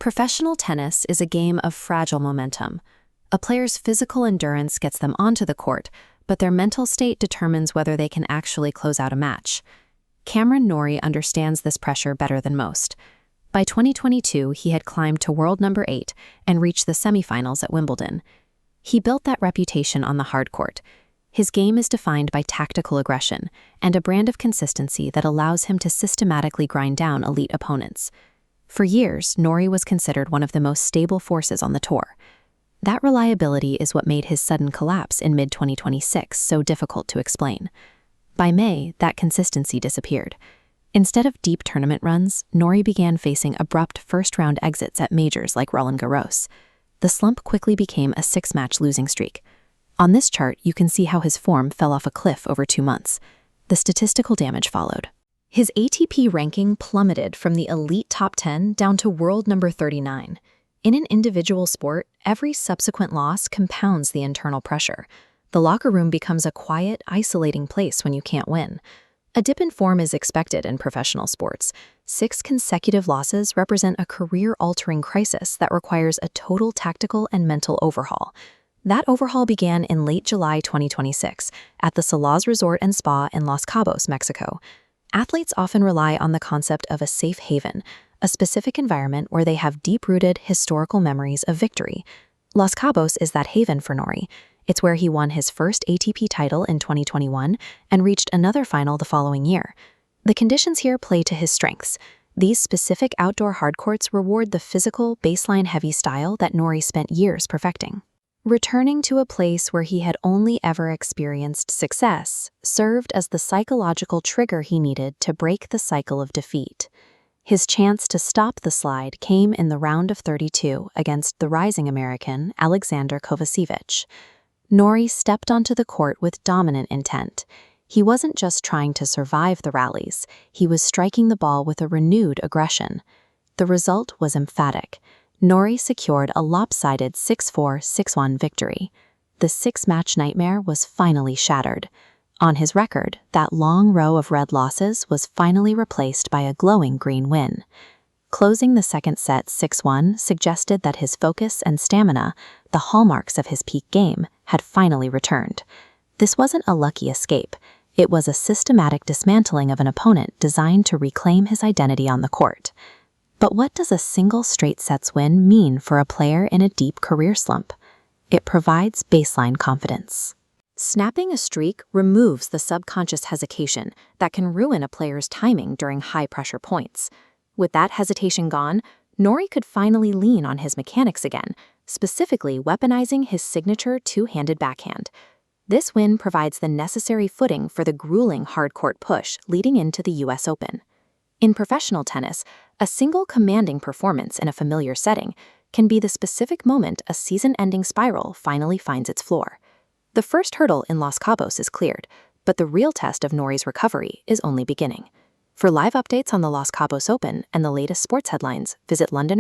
Professional tennis is a game of fragile momentum. A player's physical endurance gets them onto the court, but their mental state determines whether they can actually close out a match. Cameron Norrie understands this pressure better than most. By 2022, he had climbed to world number 8 and reached the semifinals at Wimbledon. He built that reputation on the hard court. His game is defined by tactical aggression and a brand of consistency that allows him to systematically grind down elite opponents. For years, Norrie was considered one of the most stable forces on the tour. That reliability is what made his sudden collapse in mid-2026 so difficult to explain. By May, that consistency disappeared. Instead of deep tournament runs, Norrie began facing abrupt first-round exits at majors like Roland Garros. The slump quickly became a 6-match losing streak. On this chart, you can see how his form fell off a cliff over 2 months. The statistical damage followed. His ATP ranking plummeted from the elite top 10 down to world number 39. In an individual sport, every subsequent loss compounds the internal pressure. The locker room becomes a quiet, isolating place when you can't win. A dip in form is expected in professional sports. 6 consecutive losses represent a career-altering crisis that requires a total tactical and mental overhaul. That overhaul began in late July 2026 at the Salaz Resort and Spa in Los Cabos, Mexico. Athletes often rely on the concept of a safe haven, a specific environment where they have deep-rooted historical memories of victory. Los Cabos is that haven for Norrie. It's where he won his first ATP title in 2021 and reached another final the following year. The conditions here play to his strengths. These specific outdoor hardcourts reward the physical, baseline-heavy style that Norrie spent years perfecting. Returning to a place where he had only ever experienced success served as the psychological trigger he needed to break the cycle of defeat. His chance to stop the slide came in the round of 32 against the rising American Aleksandar Kovacevic. Norrie stepped onto the court with dominant intent. He wasn't just trying to survive the rallies, he was striking the ball with a renewed aggression. The result was emphatic. Norrie secured a lopsided 6-4, 6-1 victory. The 6-match nightmare was finally shattered. On his record, that long row of red losses was finally replaced by a glowing green win. Closing the second set 6-1 suggested that his focus and stamina, the hallmarks of his peak game, had finally returned. This wasn't a lucky escape. It was a systematic dismantling of an opponent designed to reclaim his identity on the court. But what does a single straight sets win mean for a player in a deep career slump? It provides baseline confidence. Snapping a streak removes the subconscious hesitation that can ruin a player's timing during high-pressure points. With that hesitation gone, Norrie could finally lean on his mechanics again, specifically weaponizing his signature two-handed backhand. This win provides the necessary footing for the grueling hard-court push leading into the US Open. In professional tennis, a single commanding performance in a familiar setting can be the specific moment a season-ending spiral finally finds its floor. The first hurdle in Los Cabos is cleared, but the real test of Norrie's recovery is only beginning. For live updates on the Los Cabos Open and the latest sports headlines, visit Londoner